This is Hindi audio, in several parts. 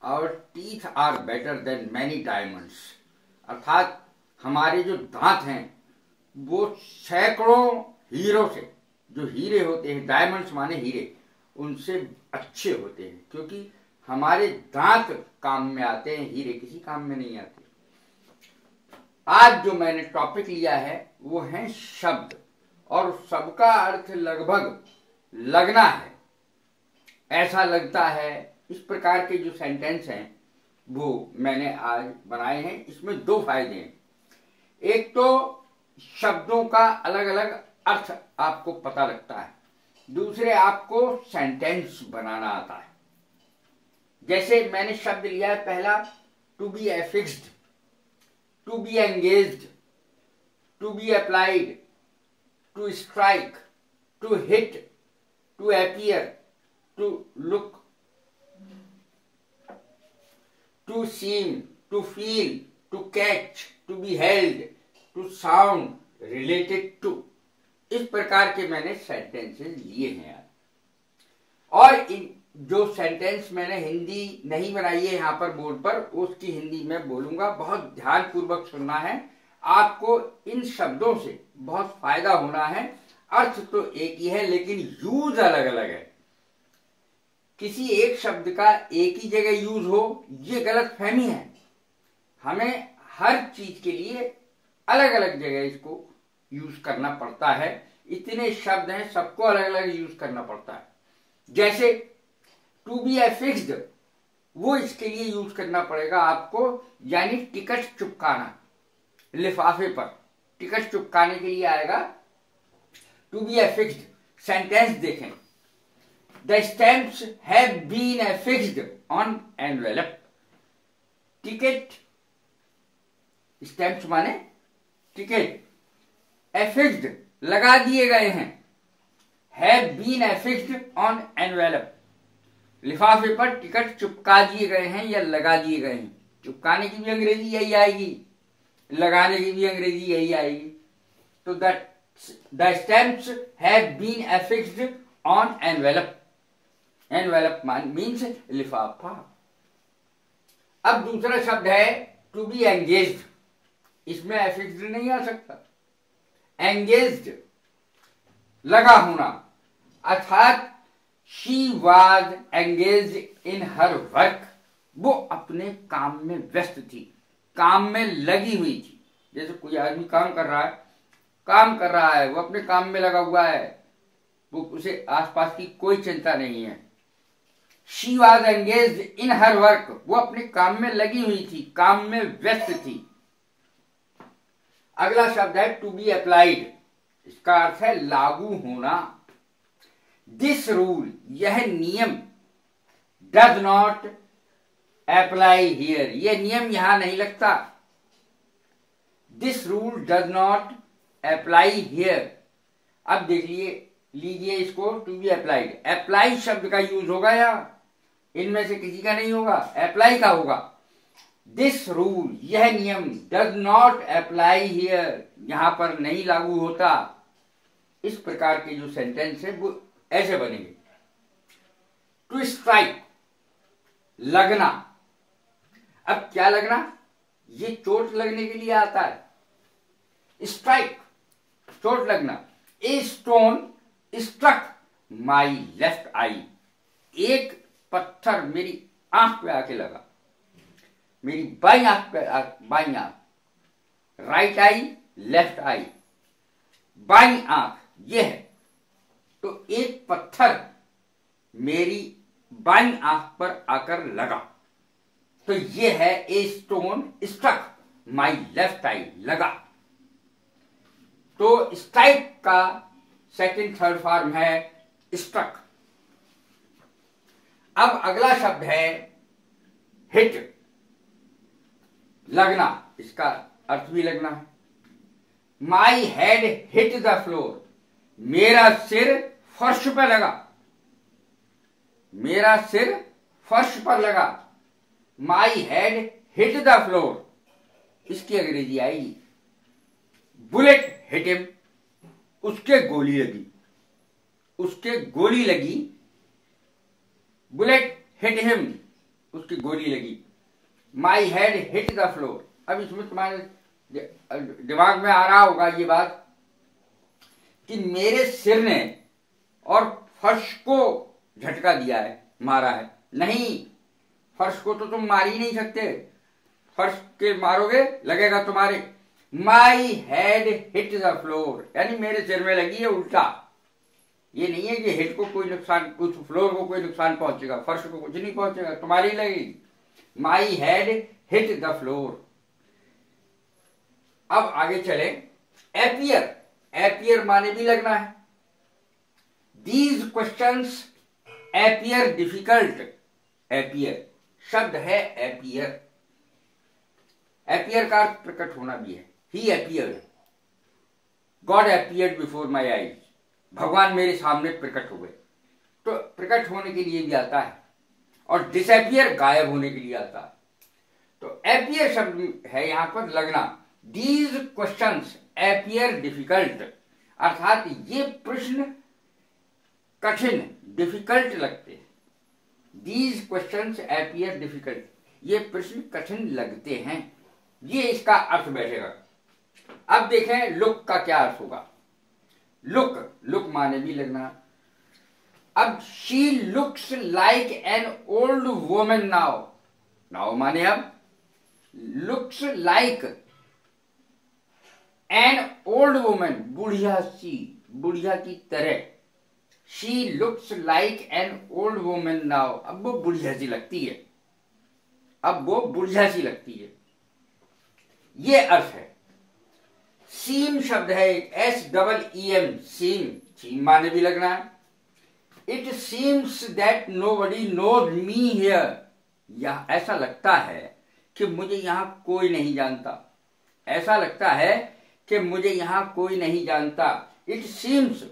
Our teeth are better than many diamonds, अर्थात हमारे जो दांत हैं वो सैकड़ों हीरो से, जो हीरे होते हैं, डायमंड्स माने हीरे, उनसे अच्छे होते हैं, क्योंकि हमारे दांत काम में आते हैं, हीरे किसी काम में नहीं आते। आज जो मैंने टॉपिक लिया है वो है शब्द, और सबका अर्थ लगभग लगना है, ऐसा लगता है। इस प्रकार के जो सेंटेंस हैं वो मैंने आज बनाए हैं। इसमें दो फायदे हैं, एक तो शब्दों का अलग अलग अर्थ आपको पता लगता है, दूसरे आपको सेंटेंस बनाना आता है। जैसे मैंने शब्द लिया है पहला, to be affixed, to be engaged, to be applied, to strike, to hit, to appear, to look, to seem, to feel, to catch, to be held, to sound, related to. इस प्रकार के मैंने सेंटेंसेस लिए हैं यार। और इन जो सेंटेंस मैंने हिंदी नहीं बनाई है यहाँ पर बोर्ड पर, उसकी हिंदी में बोलूंगा, बहुत ध्यान पूर्वक सुनना है। आपको इन शब्दों से बहुत फायदा होना है। अर्थ तो एक ही है लेकिन यूज अलग अलग है। किसी एक शब्द का एक ही जगह यूज हो, ये गलत फहमी है। हमें हर चीज के लिए अलग अलग जगह इसको यूज करना पड़ता है। इतने शब्द हैं, सबको अलग अलग यूज करना पड़ता है। जैसे टू बी एफिक्स्ड, वो इसके लिए यूज करना पड़ेगा आपको, यानी टिकट चिपकाना लिफाफे पर, टिकट चिपकाने के लिए आएगा टू बी एफिक्स्ड। सेंटेंस देखें, the stamps have been affixed on envelope. Ticket, stamps माने टिकट, एफिक्स्ड लगा दिए गए हैं, have been affixed on envelope, लिफाफे पर टिकट चिपका दिए गए हैं या लगा दिए गए हैं। चिपकाने की भी अंग्रेजी यही आएगी, लगाने की भी अंग्रेजी यही आएगी। तो the stamps have been affixed on envelope. Envelope means लिफाफा। अब दूसरा शब्द है टू बी एंगेज्ड। इसमें एफिक्स्ड नहीं आ सकता। एंगेज्ड लगा होना, अर्थात she was engaged in her work. वो अपने काम में व्यस्त थी, काम में लगी हुई थी। जैसे कोई आदमी काम कर रहा है, वो अपने काम में लगा हुआ है, वो उसे आसपास की कोई चिंता नहीं है। She was engaged in her work, वो अपने काम में लगी हुई थी, काम में व्यस्त थी। अगला शब्द है टू बी अप्लाइड। इसका अर्थ है लागू होना। दिस रूल, यह नियम, डज नॉट अप्लाई हियर, यह नियम यहां नहीं लगता। This rule does not apply here. अब देख लीजिए इसको, टू बी अप्लाइड, अप्लाई शब्द का यूज होगा यहां, इनमें से किसी का नहीं होगा, अप्लाई का होगा। दिस रूल, यह नियम, डज नॉट अप्लाई हियर, यहां पर नहीं लागू होता। इस प्रकार के जो सेंटेंस है वो ऐसे बनेंगे। टू स्ट्राइक, लगना। अब क्या लगना, ये चोट लगने के लिए आता है। स्ट्राइक, चोट लगना। A stone struck my left eye, एक पत्थर मेरी आंख पे आके लगा, मेरी बाई आंख पे, बाई आंख, right I, left I, by आंख ये है। तो एक पत्थर मेरी बाई आंख पर आकर लगा, तो ये है a stone struck my left eye, लगा। तो स्ट्राइक का सेकंड थर्ड फॉर्म है स्ट्रक। अब अगला शब्द है हिट, लगना। इसका अर्थ भी लगना है। My head hit the floor, मेरा सिर फर्श पर लगा, मेरा सिर फर्श पर लगा। My head hit the floor, इसकी अंग्रेजी आएगी बुलेट हिट हिम, उसके गोली लगी, उसके गोली लगी। बुलेट हिट हिम, उसकी गोली लगी। My head hit the floor. अब इसमें तुम्हारे दिमाग में आ रहा होगा ये बात कि मेरे सिर ने और फर्श को झटका दिया है, मारा है। नहीं, फर्श को तो तुम मार ही नहीं सकते, फर्श के मारोगे लगेगा तुम्हारे। My head hit the floor, यानी मेरे सिर में लगी है उल्टा। ये नहीं है कि हेड को कोई नुकसान, कुछ फ्लोर को कोई नुकसान पहुंचेगा, फर्श को कुछ नहीं पहुंचेगा, तुम्हारी लगेगी। My head hit the floor. अब आगे चले। एपियर, एपियर माने भी लगना है। These questions appear difficult. Appear शब्द है एपियर। एपियर का अर्थ प्रकट होना भी है। He appeared, God appeared before my eyes. भगवान मेरे सामने प्रकट हो गए। तो प्रकट होने के लिए भी आता है, और डिसएपियर गायब होने के लिए आता है। तो एपियर शब्द है यहां पर लगना। दीज क्वेश्चंस एपियर डिफिकल्ट, अर्थात ये प्रश्न कठिन, डिफिकल्ट लगते हैं। दीज क्वेश्चंस एपियर डिफिकल्ट, ये प्रश्न कठिन लगते हैं, ये इसका अर्थ बैठेगा। अब देखें लुक का क्या अर्थ होगा। लुक, लुक माने भी लगना। अब she looks like an old woman now. Now माने अब looks like an old woman, बुढ़िया सी, बुढ़िया की तरह। She looks like an old woman now. अब वो बुढ़िया सी लगती है, अब वो बुढ़िया सी लगती है, ये अर्थ है। सीम शब्द है, SEEM, सीम। सीम माने भी लगना है। It seems that nobody knows me here. यह ऐसा लगता है कि मुझे यहां कोई नहीं जानता। ऐसा लगता है कि मुझे यहां कोई नहीं जानता। इट सीम्स,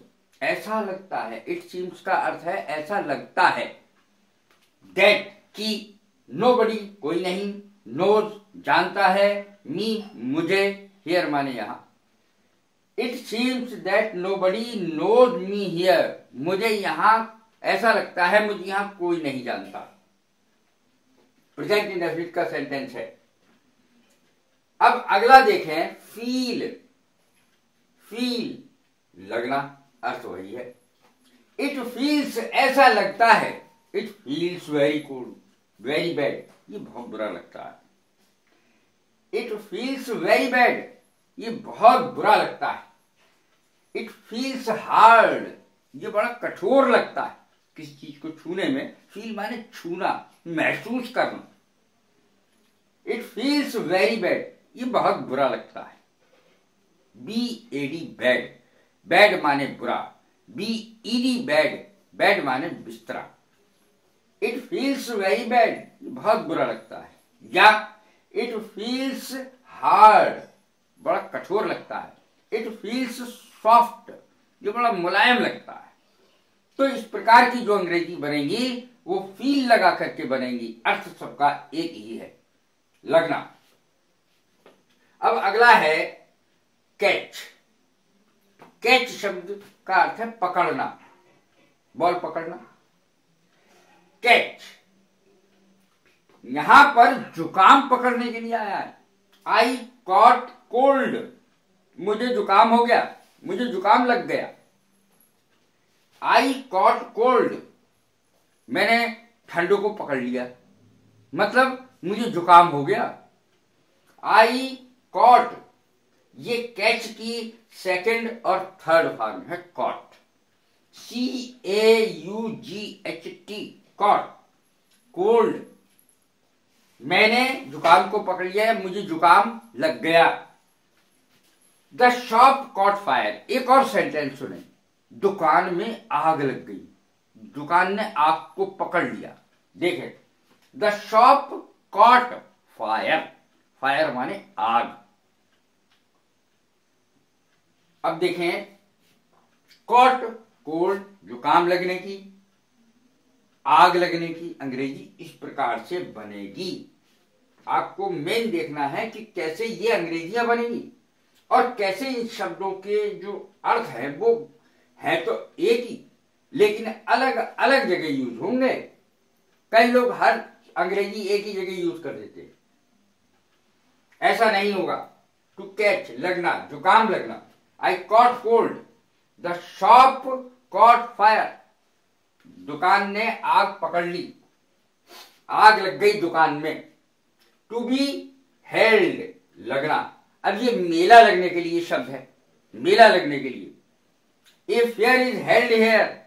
ऐसा लगता है। इट सीम्स का अर्थ है ऐसा लगता है। दैट की, नोबडी कोई नहीं, नोज जानता है, मी मुझे, हियर माने यहां। It seems that nobody knows me here, मुझे यहां ऐसा लगता है मुझे यहां कोई नहीं जानता। प्रेजेंट इंडेफिनिट का सेंटेंस है। अब अगला देखें, फील। फील लगना, अर्थ वही है। इट फील्स, ऐसा लगता है। It feels very cold, very bad, ये बहुत बुरा लगता है। इट फील्स वेरी बैड, ये बहुत बुरा लगता है। इट फील्स हार्ड, ये बड़ा कठोर लगता है किसी चीज को छूने में। फील माने छूना, महसूस करना। इट फील्स वेरी बैड, ये बहुत बुरा लगता है। BAD बैड, बैड माने बुरा। BED बैड, बैड माने बिस्तरा। इट फील्स वेरी बैड, ये बहुत बुरा लगता है। या इट फील्स हार्ड, बड़ा कठोर लगता है। इट फील्स सॉफ्ट, ये बड़ा मुलायम लगता है। तो इस प्रकार की जो अंग्रेजी बनेगी वो फील लगा करके बनेगी। अर्थ सबका एक ही है, लगना। अब अगला है कैच। कैच शब्द का अर्थ है पकड़ना, बॉल पकड़ना। कैच यहां पर जुकाम पकड़ने के लिए आया है। आई कॉट कोल्ड, मुझे जुकाम हो गया, मुझे जुकाम लग गया। आई कॉट कोल्ड, मैंने ठंडों को पकड़ लिया, मतलब मुझे जुकाम हो गया। आई कॉट, ये कैच की सेकंड और थर्ड फॉर्म है कॉट। CAUGHT, कॉट, कोल्ड, मैंने जुकाम को पकड़ लिया है, मुझे जुकाम लग गया। द शॉप कॉट फायर, एक और सेंटेंस सुने। दुकान में आग लग गई, दुकान ने आग को पकड़ लिया। देखें, the shop cot fire, fire माने आग। अब देखें, कॉट कोल्ड, जुकाम लगने की, आग लगने की अंग्रेजी इस प्रकार से बनेगी। आपको मेन देखना है कि कैसे ये अंग्रेजियां बनेंगी और कैसे इन शब्दों के जो अर्थ है वो है तो एक ही, लेकिन अलग अलग जगह यूज होंगे। कई लोग हर अंग्रेजी एक ही जगह यूज कर देते हैं, ऐसा नहीं होगा। टू कैच लगना, जुकाम लगना। आई cot cold, the shop cot fire, दुकान ने आग पकड़ ली, आग लग गई दुकान में। टू बी हेल्ड लगना, अब ये मेला लगने के लिए शब्द है, मेला लगने के लिए। A fair is held here,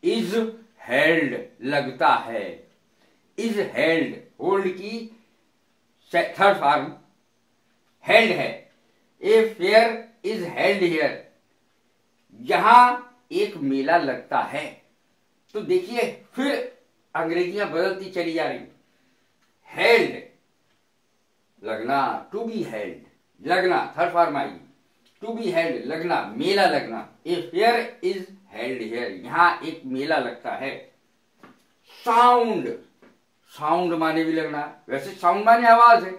is held लगता है, इज हेल्ड होल्ड की थर्ड फॉर्म हेल्ड है। A fair is held here, यहां एक मेला लगता है। तो देखिए फिर अंग्रेजियां बदलती चली जा रही। हेल्ड लगना, टू बी हेल्ड लगना, थर्ड फॉर्म आई। टू बी हेल्ड लगना, मेला लगना। A fair is held here, यहां एक मेला लगता है। साउंड, साउंड माने भी लगना, वैसे साउंड माने आवाज है।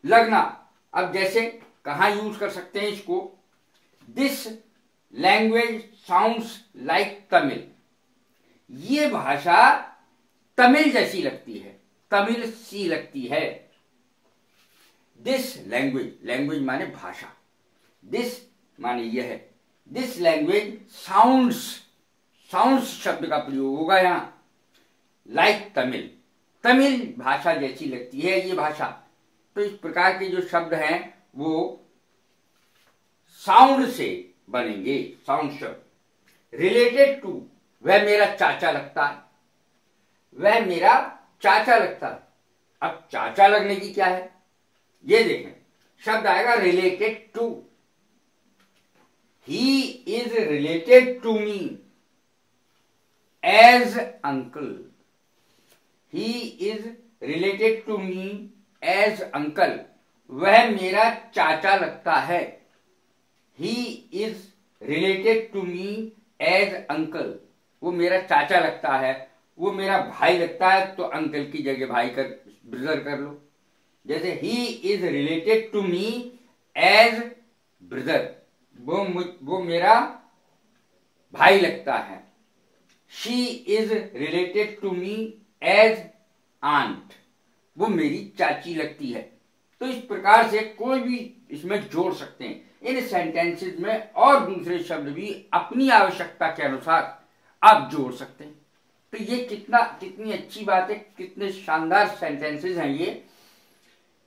लगना, अब जैसे कहां यूज कर सकते हैं इसको, this language sounds like Tamil, ये भाषा तमिल जैसी लगती है, तमिल सी लगती है। दिस लैंग्वेज, लैंग्वेज माने भाषा, दिस माने यह है। दिस लैंग्वेज साउंड्स, साउंड्स शब्द का प्रयोग होगा यहां, लाइक तमिल, तमिल भाषा जैसी लगती है ये भाषा। तो इस प्रकार के जो शब्द हैं वो साउंड से बनेंगे, साउंड शब्द। रिलेटेड टू, वह मेरा चाचा लगता है, वह मेरा चाचा लगता है। अब चाचा लगने की क्या है, ये देखें, शब्द आएगा related to. He is related to me as uncle, he is related to me as uncle, वह मेरा चाचा लगता है। He is related to me as uncle, वो मेरा चाचा लगता है, वो मेरा भाई लगता है, तो अंकल की जगह भाई कर, ब्रदर कर लो। जैसे he is related to me as brother, वो मेरा भाई लगता है। She is related to me as aunt, वो मेरी चाची लगती है। तो इस प्रकार से कोई भी इसमें जोड़ सकते हैं इन सेंटेंसेस में, और दूसरे शब्द भी अपनी आवश्यकता के अनुसार आप जोड़ सकते हैं। तो ये कितनी अच्छी बात है, कितने शानदार सेंटेंसेस हैं ये,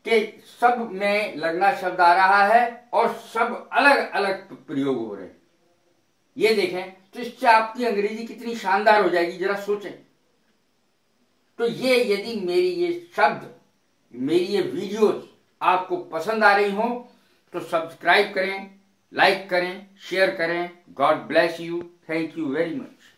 कि सब में लगना शब्द आ रहा है और सब अलग अलग प्रयोग हो रहे हैं। ये देखें तो इससे आपकी अंग्रेजी कितनी शानदार हो जाएगी, जरा सोचें। तो ये यदि मेरी ये शब्द, मेरी ये वीडियोस आपको पसंद आ रही हो तो सब्सक्राइब करें, लाइक करें, शेयर करें। God bless you, thank you very much.